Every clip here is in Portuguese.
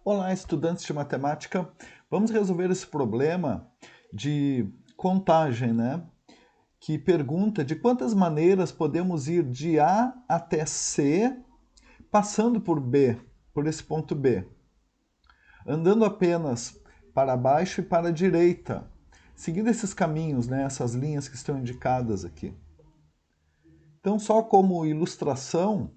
Olá, estudantes de matemática. Vamos resolver esse problema de contagem, né? Que pergunta de quantas maneiras podemos ir de A até C, passando por B, por esse ponto B, andando apenas para baixo e para a direita, seguindo esses caminhos, né? Essas linhas que estão indicadas aqui. Então, só como ilustração,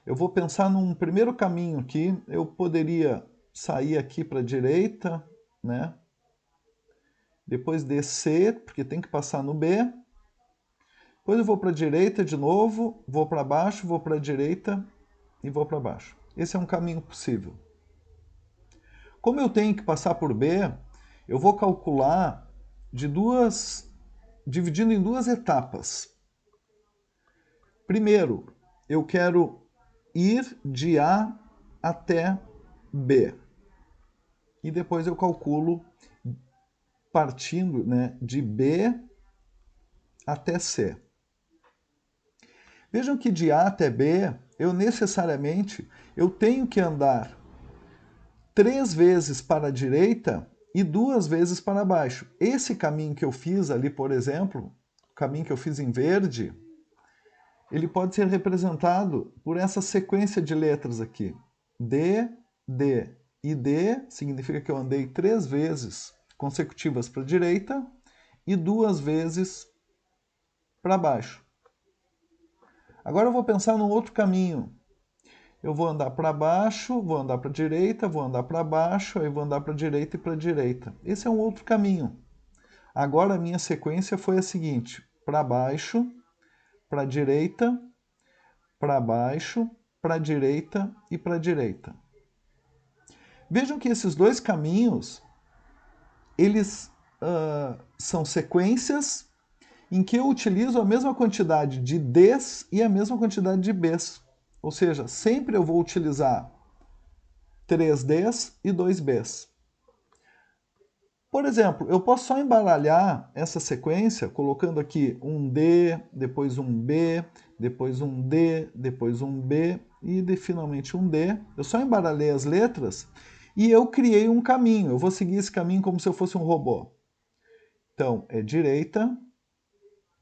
eu vou pensar num primeiro caminho aqui. Eu poderia sair aqui para a direita, né? Depois descer, porque tem que passar no B. Depois eu vou para a direita de novo, vou para baixo, vou para a direita e vou para baixo. Esse é um caminho possível. Como eu tenho que passar por B, eu vou calcular dividindo em duas etapas. Primeiro, eu quero ir de A até B. E depois eu calculo partindo, né, de B até C. Vejam que de A até B, eu tenho que andar 3 vezes para a direita e 2 vezes para baixo. Esse caminho que eu fiz ali, por exemplo, o caminho que eu fiz em verde, ele pode ser representado por essa sequência de letras aqui. D, D e D significa que eu andei 3 vezes consecutivas para a direita e 2 vezes para baixo. Agora eu vou pensar num outro caminho. Eu vou andar para baixo, vou andar para a direita, vou andar para baixo, aí vou andar para a direita e para a direita. Esse é um outro caminho. Agora a minha sequência foi a seguinte: para baixo, para a direita, para baixo, para a direita e para a direita. Vejam que esses dois caminhos, eles são sequências em que eu utilizo a mesma quantidade de Ds e a mesma quantidade de Bs. Ou seja, sempre eu vou utilizar 3Ds e 2Bs. Por exemplo, eu posso só embaralhar essa sequência colocando aqui um D, depois um B, depois um D, depois um B e finalmente um D. Eu só embaralhei as letras e eu criei um caminho. Eu vou seguir esse caminho como se eu fosse um robô. Então, é direita,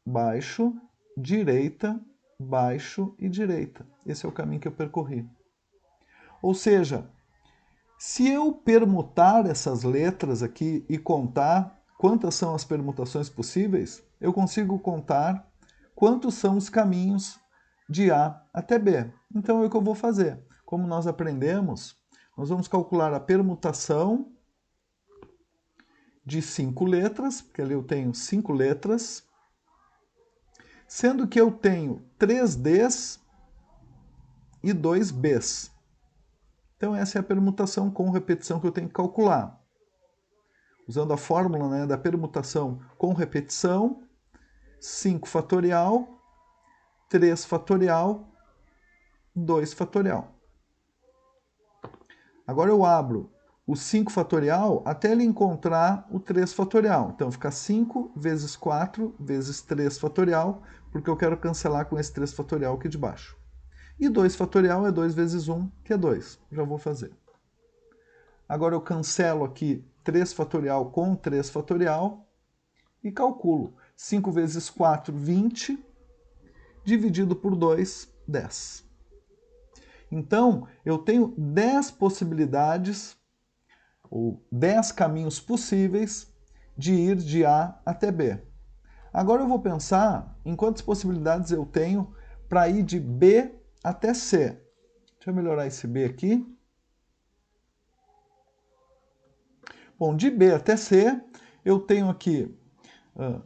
baixo, direita, baixo e direita. Esse é o caminho que eu percorri. Ou seja, se eu permutar essas letras aqui e contar quantas são as permutações possíveis, eu consigo contar quantos são os caminhos de A até B. Então é o que eu vou fazer. Como nós aprendemos, nós vamos calcular a permutação de 5 letras, porque ali eu tenho 5 letras, sendo que eu tenho 3 Ds e 2 Bs. Então essa é a permutação com repetição que eu tenho que calcular. Usando a fórmula, né, da permutação com repetição, 5 fatorial, 3 fatorial, 2 fatorial. Agora eu abro o 5 fatorial até ele encontrar o 3 fatorial. Então fica 5 vezes 4 vezes 3 fatorial, porque eu quero cancelar com esse 3 fatorial aqui de baixo. E 2 fatorial é 2 vezes 1, que é 2. Já vou fazer. Agora eu cancelo aqui 3 fatorial com 3 fatorial e calculo. 5 vezes 4, 20, dividido por 2, 10. Então, eu tenho 10 possibilidades, ou 10 caminhos possíveis, de ir de A até B. Agora eu vou pensar em quantas possibilidades eu tenho para ir de B até C. Deixa eu melhorar esse B aqui. Bom, de B até C, eu tenho aqui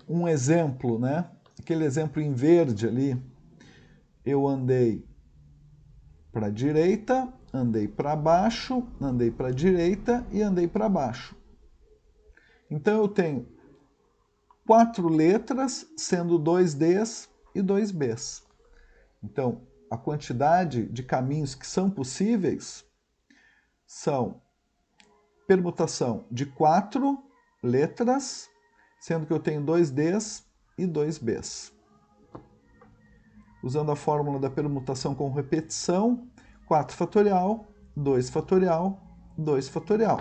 um exemplo, né? Aquele exemplo em verde ali. Eu andei para a direita, andei para baixo, andei para a direita e andei para baixo. Então eu tenho 4 letras, sendo 2 Ds e 2 Bs. Então, a quantidade de caminhos que são possíveis são permutação de 4 letras, sendo que eu tenho 2 Ds e 2 Bs. Usando a fórmula da permutação com repetição, 4 fatorial, 2 fatorial 2 fatorial.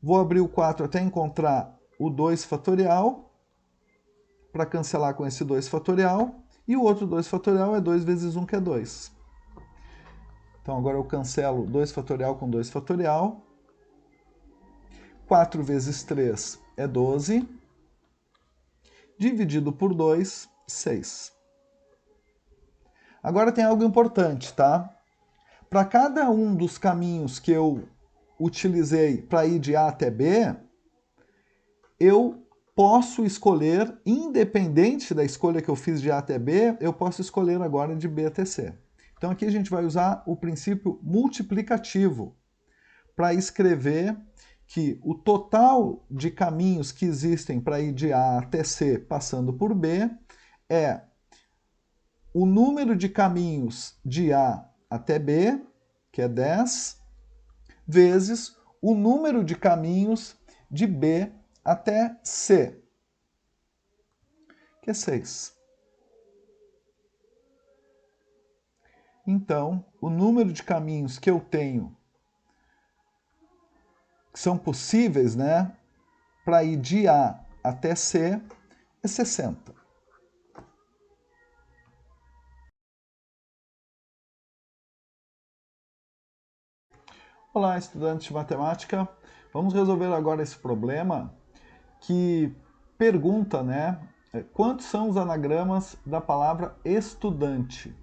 Vou abrir o 4 até encontrar o 2 fatorial, para cancelar com esse 2 fatorial, e o outro 2 fatorial é 2 vezes 1, que é 2. Então agora eu cancelo 2 fatorial com 2 fatorial. 4 vezes 3 é 12. Dividido por 2, 6. Agora tem algo importante, tá? Para cada um dos caminhos que eu utilizei para ir de A até B, eu posso escolher, independente da escolha que eu fiz de A até B, eu posso escolher agora de B até C. Então aqui a gente vai usar o princípio multiplicativo para escrever que o total de caminhos que existem para ir de A até C passando por B é o número de caminhos de A até B, que é 10, vezes o número de caminhos de B até C, que é 6. Então, o número de caminhos que eu tenho, que são possíveis, né, para ir de A até C, é 60. Olá, estudantes de matemática. Vamos resolver agora esse problema que pergunta, né, quantos são os anagramas da palavra estudante?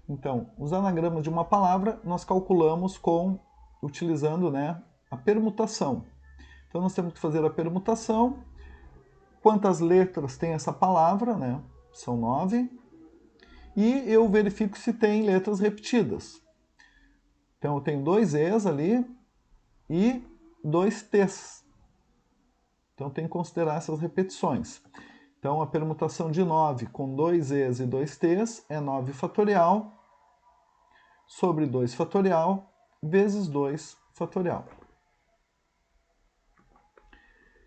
Então, os anagramas de uma palavra nós calculamos utilizando, né, a permutação. Então nós temos que fazer a permutação. Quantas letras tem essa palavra, né? São 9. E eu verifico se tem letras repetidas. Então eu tenho 2 Es ali e 2 Ts. Então tem que considerar essas repetições. Então a permutação de 9 com 2 Es e 2 Ts é 9 fatorial sobre 2 fatorial vezes 2 fatorial.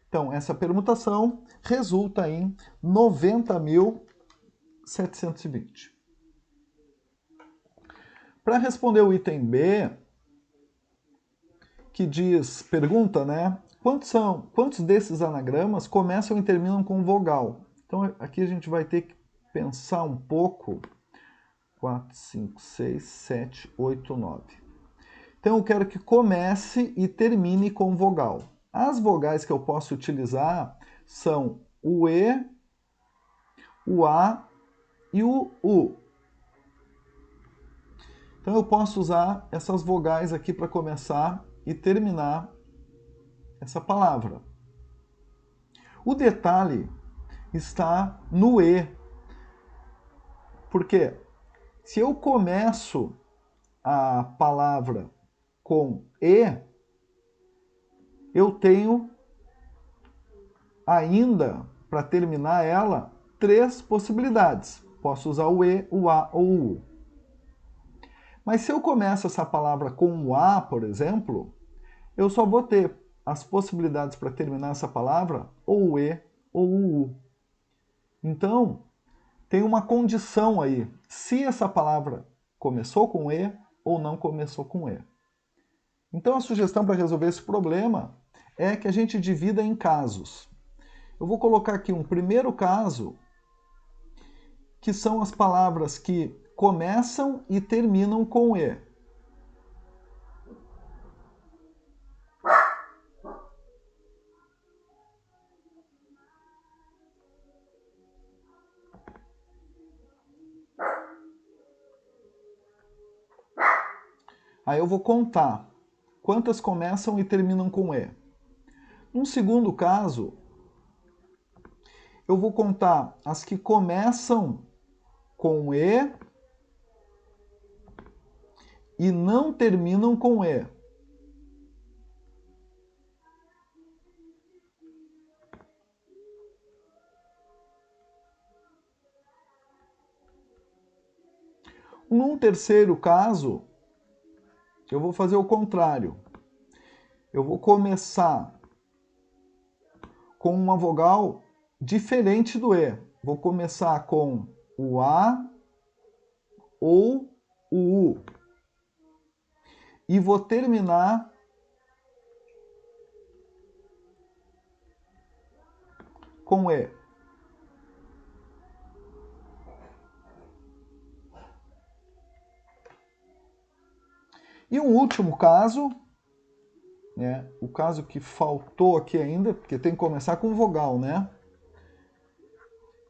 Então essa permutação resulta em 90.720. Para responder o item B, que pergunta, né, quantos desses anagramas começam e terminam com vogal? Então aqui a gente vai ter que pensar um pouco. 4, 5, 6, 7, 8, 9. Então eu quero que comece e termine com vogal. As vogais que eu posso utilizar são o E, o A e o U. Então eu posso usar essas vogais aqui para começar e terminar essa palavra. O detalhe está no E. Porque se eu começo a palavra com E, eu tenho ainda, para terminar ela, 3 possibilidades. Posso usar o E, o A ou o U. Mas se eu começo essa palavra com o A, por exemplo, eu só vou ter as possibilidades para terminar essa palavra ou o E ou o U. Então, tem uma condição aí, se essa palavra começou com E ou não começou com E. Então a sugestão para resolver esse problema é que a gente divida em casos. Eu vou colocar aqui um primeiro caso, que são as palavras que começam e terminam com E. Aí eu vou contar quantas começam e terminam com E. Num segundo caso, eu vou contar as que começam com E e não terminam com E. Num terceiro caso, eu vou fazer o contrário. Eu vou começar com uma vogal diferente do E. Vou começar com o A ou o U. e vou terminar com E. E um último caso, né? O caso que faltou aqui ainda, porque tem que começar com vogal, né?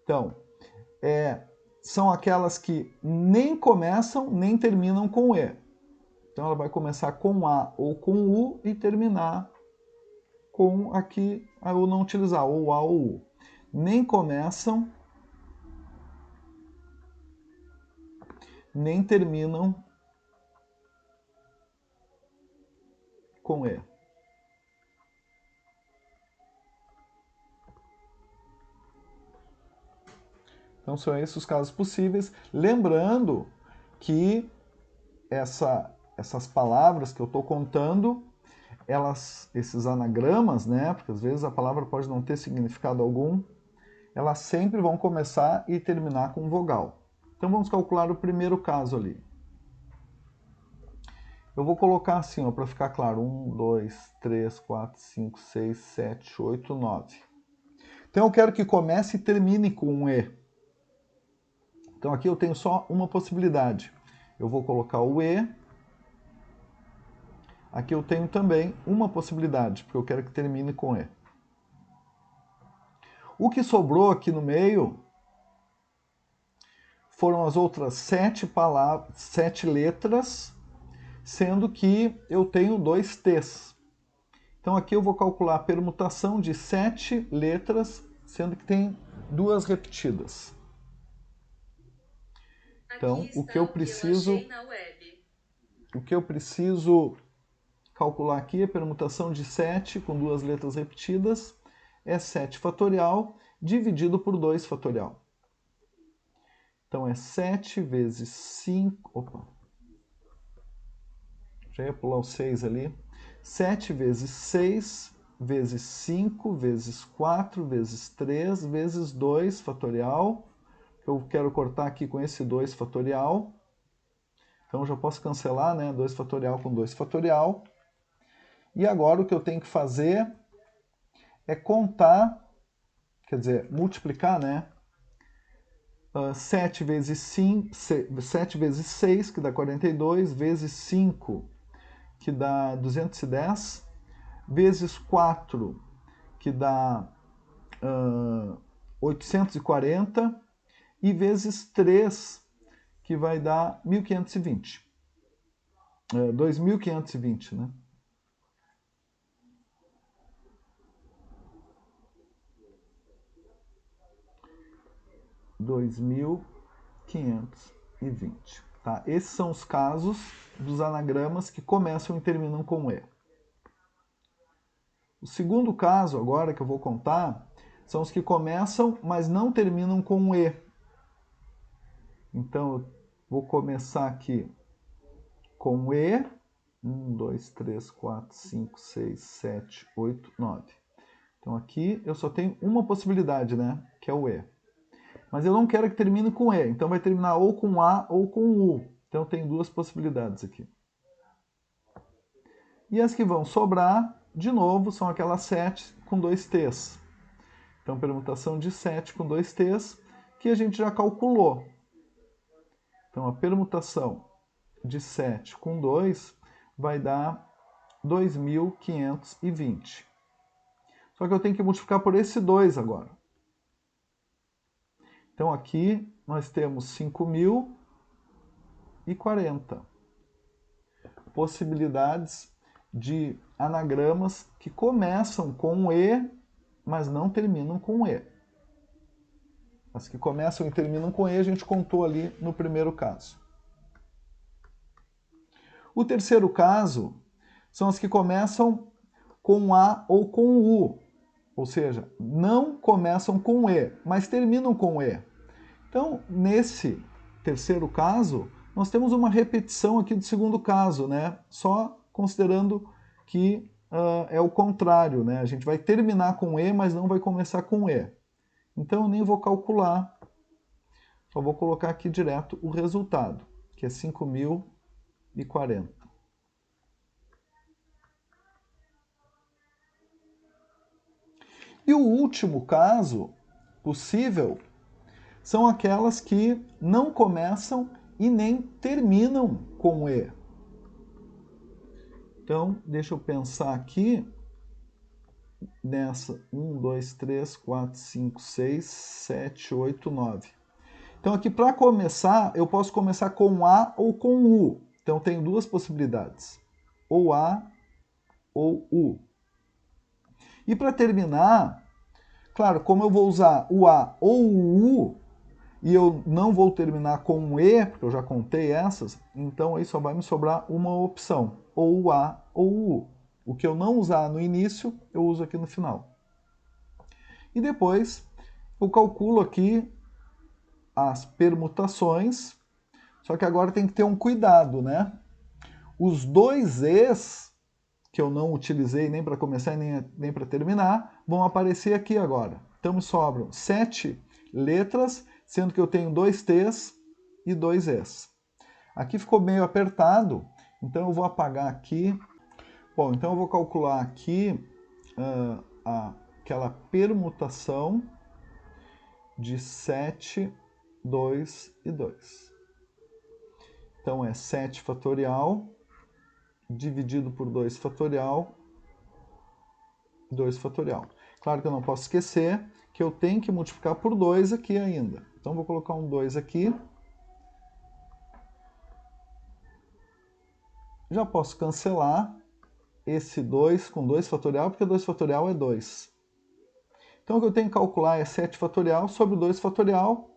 Então, são aquelas que nem começam nem terminam com E. Então ela vai começar com A ou com U e terminar com aqui a U não utilizar, ou A ou U. Nem começam, nem terminam com E. Então são esses os casos possíveis. Lembrando que essas palavras que eu estou contando, esses anagramas, né? Porque às vezes a palavra pode não ter significado algum, elas sempre vão começar e terminar com vogal. Então vamos calcular o primeiro caso ali. Eu vou colocar assim, para ficar claro, 1, 2, 3, 4, 5, 6, 7, 8, 9. Então eu quero que comece e termine com um E. Então aqui eu tenho só uma possibilidade. Eu vou colocar o E. Aqui eu tenho também uma possibilidade, porque eu quero que termine com E. O que sobrou aqui no meio foram as outras 7 letras, sendo que eu tenho 2 T's. Então aqui eu vou calcular a permutação de 7 letras, sendo que tem 2 repetidas. Então o que eu preciso calcular aqui, a permutação de 7 com 2 letras repetidas, é 7 fatorial dividido por 2 fatorial. Então é 7 vezes 5... Opa! Já ia pular o 6 ali. 7 vezes 6, vezes 5, vezes 4, vezes 3, vezes 2 fatorial. Eu quero cortar aqui com esse 2 fatorial. Então já posso cancelar, né? 2 fatorial com 2 fatorial. E agora o que eu tenho que fazer é contar, quer dizer, multiplicar, né? 7 vezes 5, 7 vezes 6, que dá 42, vezes 5, que dá 210, vezes 4, que dá 840, e vezes 3, que vai dar 1520. 2520, né? (2.520). Tá? Esses são os casos dos anagramas que começam e terminam com E. O segundo caso, agora, que eu vou contar, são os que começam, mas não terminam com E. Então, eu vou começar aqui com E. 1, 2, 3, 4, 5, 6, 7, 8, 9. Então, aqui eu só tenho uma possibilidade, né? Que é o E. Mas eu não quero que termine com E, então vai terminar ou com A ou com U. Então tem 2 possibilidades aqui. E as que vão sobrar, de novo, são aquelas 7 com 2 T's. Então permutação de 7 com 2 T's, que a gente já calculou. Então a permutação de 7 com 2 vai dar 2.520. Só que eu tenho que multiplicar por esse 2 agora. Então aqui nós temos 5.040 possibilidades de anagramas que começam com E, mas não terminam com E. As que começam e terminam com E a gente contou ali no primeiro caso. O terceiro caso são as que começam com A ou com U, ou seja, não começam com E, mas terminam com E. Então, nesse terceiro caso, nós temos uma repetição aqui do segundo caso, né? Só considerando que é o contrário, né? A gente vai terminar com E, mas não vai começar com E. Então, eu nem vou calcular, só vou colocar aqui direto o resultado, que é 5.040. E o último caso possível são aquelas que não começam e nem terminam com E. Então, deixa eu pensar aqui nessa 1, 2, 3, 4, 5, 6, 7, 8, 9. Então aqui para começar, eu posso começar com A ou com U. Então tenho duas possibilidades, ou A ou U. E para terminar, claro, como eu vou usar o A ou o U, e eu não vou terminar com um E, porque eu já contei essas, então aí só vai me sobrar uma opção, ou o A ou o U. O que eu não usar no início, eu uso aqui no final. E depois eu calculo aqui as permutações, só que agora tem que ter um cuidado, né? Os dois E's, que eu não utilizei nem para começar nem para terminar, vão aparecer aqui agora. Então me sobram 7 letras, sendo que eu tenho 2 T's e 2 E's. Aqui ficou meio apertado, então eu vou apagar aqui. Bom, então eu vou calcular aqui aquela permutação de 7, 2 e 2. Então é 7 fatorial dividido por 2 fatorial, 2 fatorial. Claro que eu não posso esquecer que eu tenho que multiplicar por 2 aqui ainda. Então vou colocar um 2 aqui. Já posso cancelar esse 2 com 2 fatorial, porque 2 fatorial é 2. Então o que eu tenho que calcular é 7 fatorial sobre 2 fatorial,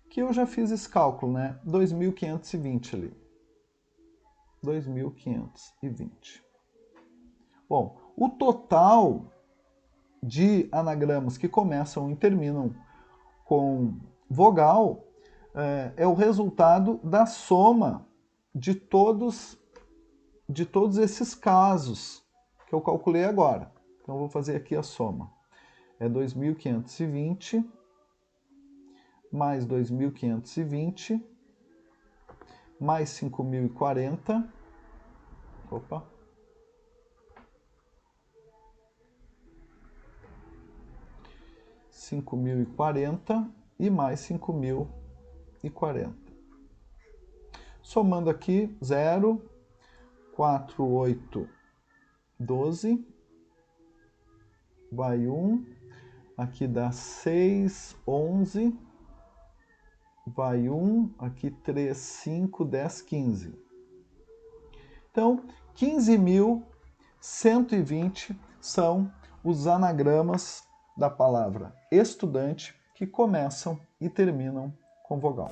que eu já fiz esse cálculo, né? 2.520 ali. 2.520. Bom, o total de anagramas que começam e terminam com vogal é o resultado da soma de todos esses casos que eu calculei agora. Então eu vou fazer aqui a soma. É 2.520 mais 2.520 mais 5.040. Opa. 5.040 e mais 5.040. Somando aqui, 0, 4, 8, 12, vai 1, aqui dá 6, 11, vai 1, aqui 3, 5, 10, 15. Então, 15.120 são os anagramas da palavra estudante que começam e terminam com vogal.